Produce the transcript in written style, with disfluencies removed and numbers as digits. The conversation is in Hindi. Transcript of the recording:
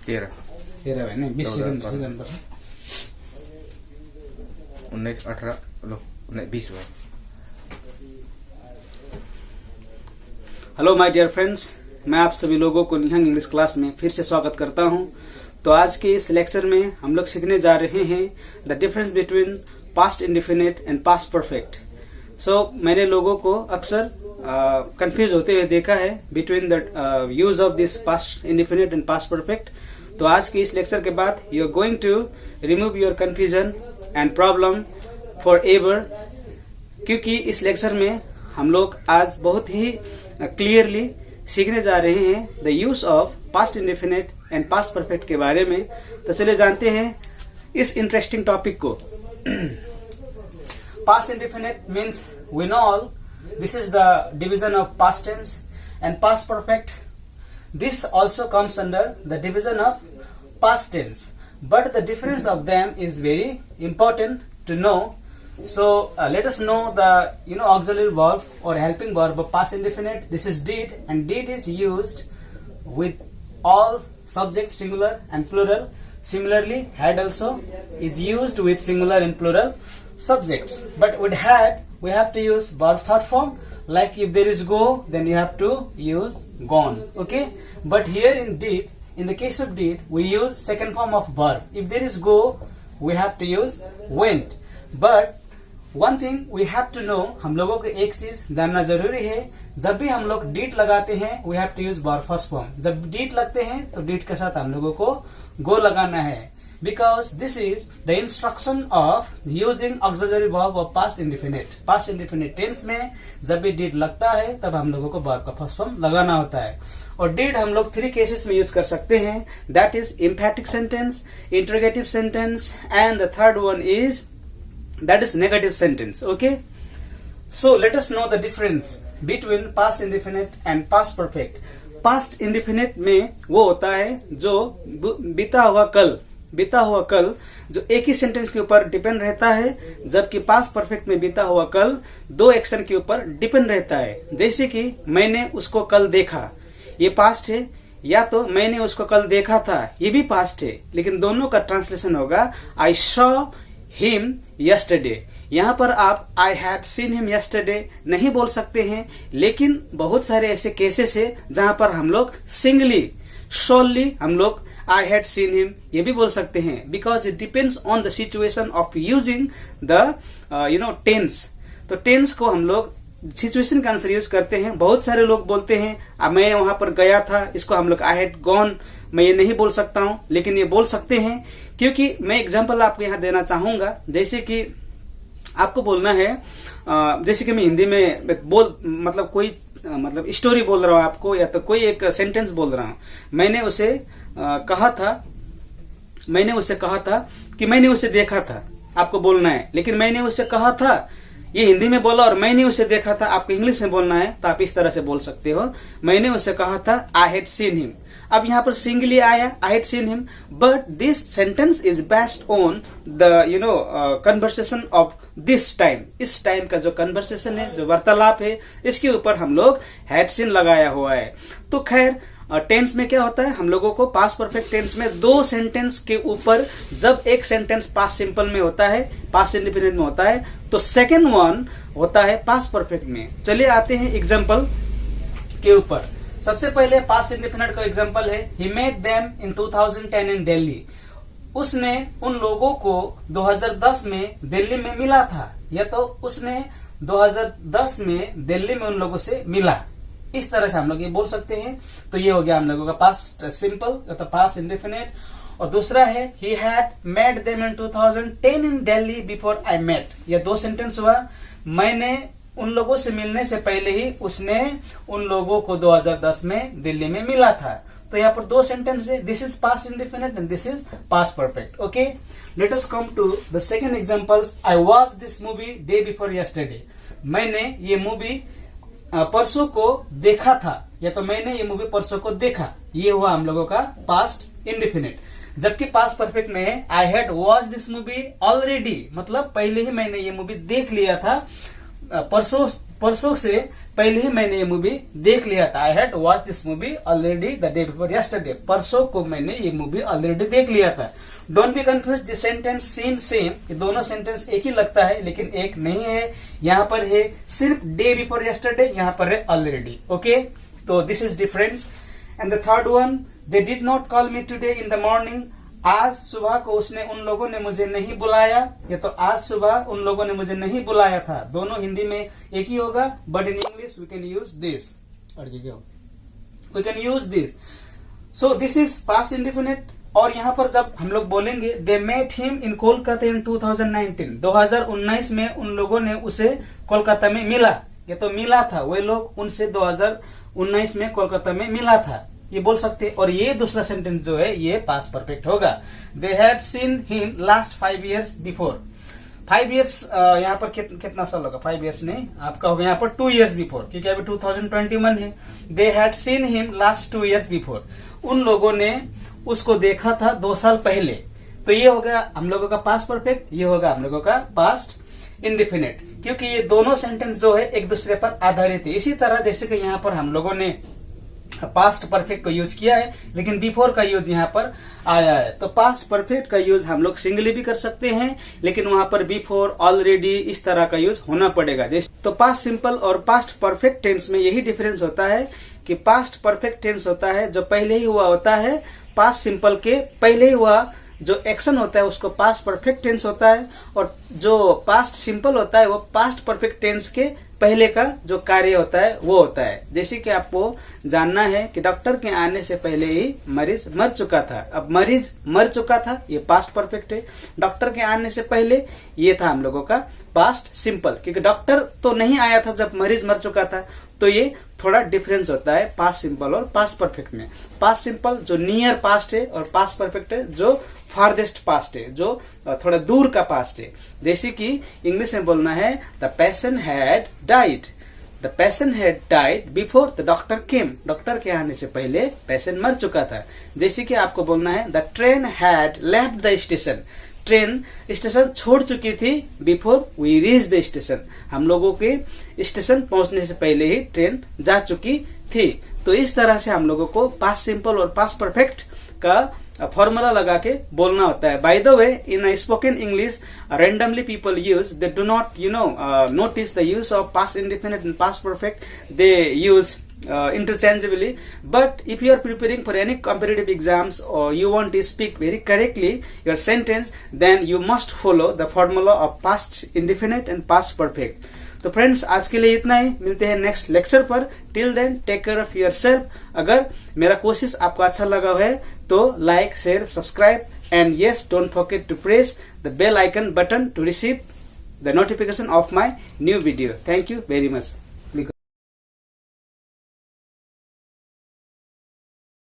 13 नहीं 20 सेकंड 19, 18, 20 बार। हेलो माय डियर फ्रेंड्स, मैं आप सभी लोगों को निहंग इंग्लिश क्लास में फिर से स्वागत करता हूं। तो आज के इस लेक्चर में हम लोग सीखने जा रहे हैं the difference between past indefinite and past perfect. मैंने लोगों को अक्सर कंफ्यूज होते हुए देखा है between the use of this past indefinite and past perfect. तो आज के इस लेक्चर के बाद you are going to remove your confusion and problem forever, क्योंकि इस लेक्चर में हम लोग आज बहुत ही क्लियरली सीखने जा रहे हैं the use of past indefinite and past perfect के बारे में। तो चलिए जानते हैं इस इंटरेस्टिंग टॉपिक को। Past indefinite means we know all this is the division of past tense, and past perfect this also comes under the division of past tense, but the difference of them is very important to know. So let us know the auxiliary verb or helping verb of past indefinite. This is did, and did is used with all subjects singular and plural. Similarly, had also is used with singular and plural subjects. But with had we have to use verb third form. Like if there is go, then you have to use gone. Okay. But here in did, in the case of did, we use second form of verb. If there is go, we have to use went. But one thing we have to know, हम लोगों को एक चीज जानना जरूरी है, जब भी हम लोग did लगाते हैं we have to use verb first form. जब did लगते हैं तो did के साथ हम लोगों को go लगाना है, because this is the instruction of using auxiliary verb of past indefinite. Past indefinite tense में जब भी did लगता है तब हम लोगों को verb का first form लगाना होता है। और did हम लोग 3 केसेस में यूज कर सकते हैं, that is emphatic sentence, interrogative sentence, and the third one is that is negative sentence. Okay, so let us know the difference between past indefinite and past perfect. Past indefinite में वो होता है जो बीता हुआ कल जो एक ही सेंटेंस के ऊपर डिपेंड रहता है, जबकि पास्ट परफेक्ट में बीता हुआ कल 2 एक्शन के ऊपर डिपेंड रहता है। जैसे कि मैंने उसको कल देखा, ये पास्ट है, या तो मैंने उसको कल देखा था, ये भी पास्ट है, लेकिन दोनों का ट्रांसलेशन होगा आई सॉ हिम यस्टरडे। यहाँ पर आप I had seen him yesterday नहीं बोल सकते हैं, लेकिन बहुत सारे ऐसे केसेस है जहां पर हम लोग सिंगली सोलली हम लोग आई हैड सीन हिम ये भी बोल सकते हैं, because it depends on the situation of using the tense. तो टेंस को हम लोग सिचुएशन का आंसर यूज करते हैं। बहुत सारे लोग बोलते हैं मैं वहां पर गया था, इसको हम लोग आई हैड गॉन, मैं ये नहीं बोल सकता हूं, लेकिन ये बोल सकते हैं, क्योंकि मैं एग्जांपल आपको यहाँ देना चाहूंगा। जैसे कि आपको बोलना है, जैसे कि मैं हिंदी में कोई स्टोरी बोल रहा हूं आपको, या तो कोई एक सेंटेंस बोल रहा हूं। मैंने उसे कहा था कि मैंने उसे देखा था, आपको बोलना है, लेकिन मैंने उसे कहा था ये हिंदी में बोला और मैंने उसे देखा था आपको इंग्लिश में बोलना है, तो आप इस तरह से बोल सकते हो, मैंने उसे कहा था आई हैड सीन हिम। अब यहाँ पर सिंगली आया I had seen him, but this sentence is based on the conversation of this time. इस टाइम का जो कन्वर्सेशन है, जो वार्तालाप है, इसके ऊपर हम लोग हैड सीन लगाया हुआ है। तो खैर टेंस में क्या होता है, हम लोगों को पास्ट परफेक्ट टेंस में 2 सेंटेंस के ऊपर जब एक सेंटेंस पास्ट सिंपल में होता है, पास्ट इंडेफिनिट में होता है, तो सेकेंड वन होता है पास्ट परफेक्ट में। चलिए आते हैं एग्जाम्पल के ऊपर। सबसे पहले पास्ट इंडेफिनिट का एग्जाम्पल है, ही met them in 2010 in Delhi. उसने उन लोगों को 2010 में दिल्ली में मिला था, या तो उसने 2010 में दिल्ली में उन लोगों से मिला। इस तरह से हम लोग ये बोल सकते हैं। तो ये हो गया हम लोगों का पास्ट सिंपल या तो पास्ट इंडेफिनिट। और दूसरा है he had met them in 2010 in Delhi before I met. ये 2 सेंटेंस हुआ, मैंने उन लोगों से मिलने से पहले ही उसने उन लोगों को 2010 में दिल्ली में मिला था। तो यहाँ पर 2 सेंटेंस है, this is past indefinite and this is past perfect. Okay, let us come to the second examples. I watch this movie day before yesterday. मैंने ये मूवी परसों को देखा था, या तो मैंने ये मूवी परसों को देखा, ये हुआ हम लोगों का पास्ट इंडेफिनिट। जबकि पास्ट परफेक्ट में है I had watch this movie already, मतलब पहले ही मैंने ये मूवी देख लिया था, परसों परसों से पहले ही मैंने ये मूवी देख लिया था। I had watch this movie already the day before yesterday. परसों को मैंने ये मूवी ऑलरेडी देख लिया था। Don't be confuse, this sentence same same, ये दोनों सेंटेंस एक ही लगता है लेकिन एक नहीं है। यहाँ पर है सिर्फ डे बिफोर यस्टरडे, यहाँ पर है ऑलरेडी। ओके, तो this is difference. And the third one, they did not call me today in the morning. आज सुबह को उन लोगों ने मुझे नहीं बुलाया। ये तो आज सुबह उन लोगों ने मुझे नहीं बुलाया था, दोनों हिंदी में एक ही होगा, but in English we can use this, we can use this. So this is past indefinite. और यहाँ पर जब हम लोग बोलेंगे they met him in Kolkata in 2019, 2019 में उन लोगों ने उसे कोलकाता में मिला। ये तो मिला था, वे लोग उनसे 2019 में कोलकाता में मिला था, ये बोल सकते। और ये दूसरा सेंटेंस जो है ये पास्ट परफेक्ट होगा। They had seen him last 5 years before. 5 years यहाँ पर कितना साल होगा? 5 years नहीं, आपका होगा यहाँ पर 2 years बिफोर, क्योंकि अभी 2021 है। They had seen him last 2 years before. उन लोगों ने उसको देखा था 2 साल पहले। तो ये होगा हम लोगों का पास्ट परफेक्ट, ये होगा हम लोगों का पास्ट इंडेफिनिट, क्योंकि ये दोनों सेंटेंस जो है एक दूसरे पर आधारित है। इसी तरह जैसे कि यहाँ पर हम लोगों ने पास्ट परफेक्ट को यूज किया है, लेकिन बिफोर का यूज यहाँ पर आया है। तो पास्ट परफेक्ट का यूज हम लोग सिंगली भी कर सकते हैं, लेकिन वहां पर बिफोर, ऑलरेडी इस तरह का यूज होना पड़ेगा। तो पास्ट सिंपल और पास्ट परफेक्ट टेंस में यही डिफरेंस होता है कि पास्ट परफेक्ट टेंस होता है जो पहले ही हुआ होता है, पास्ट सिंपल के पहले ही हुआ जो एक्शन होता है उसको पास्ट परफेक्ट टेंस होता है, और जो पास्ट सिंपल होता है वो पास्ट परफेक्ट टेंस के पहले का जो कार्य होता है वो होता है। जैसे कि आपको जानना है कि डॉक्टर के आने से पहले ही मरीज मर चुका था। अब मरीज मर चुका था, ये पास्ट परफेक्ट है। डॉक्टर के आने से पहले ये था हम लोगों का पास्ट सिंपल, क्योंकि डॉक्टर तो नहीं आया था जब मरीज मर चुका था। तो ये थोड़ा डिफरेंस होता है पास्ट सिंपल और पास्ट परफेक्ट में। पास्ट सिंपल जो नियर पास्ट है, और पास्ट परफेक्ट है जो फारदेस्ट पास्ट है, जो थोड़ा दूर का पास्ट है। जैसे कि इंग्लिश में बोलना है the patient had died. The patient had died before the doctor came. Doctor के आने से पहले पेशेंट मर चुका था। जैसे कि आपको बोलना है the train had left the station. Train station छोड़ चुकी थी before we reach the station. हम लोगों के स्टेशन पहुंचने से पहले ही ट्रेन जा चुकी थी। तो इस तरह से हम लोगों को पास्ट सिंपल और पास्ट परफेक्ट का फॉर्मूला लगा के बोलना होता है। By the way, in spoken English randomly people use, they do not notice the use of past indefinite and past perfect. They use interchangeably, but if you are preparing for any competitive exams or you want to speak very correctly your sentence, then you must follow the formula of past indefinite and past perfect. तो फ्रेंड्स आज के लिए इतना ही, मिलते हैं नेक्स्ट लेक्चर पर। Till then take care of yourself. अगर मेरा कोशिश आपको अच्छा लगा है तो like, share, subscribe, and yes, don't forget to press the bell icon button to receive the notification of my new video. Thank you very much.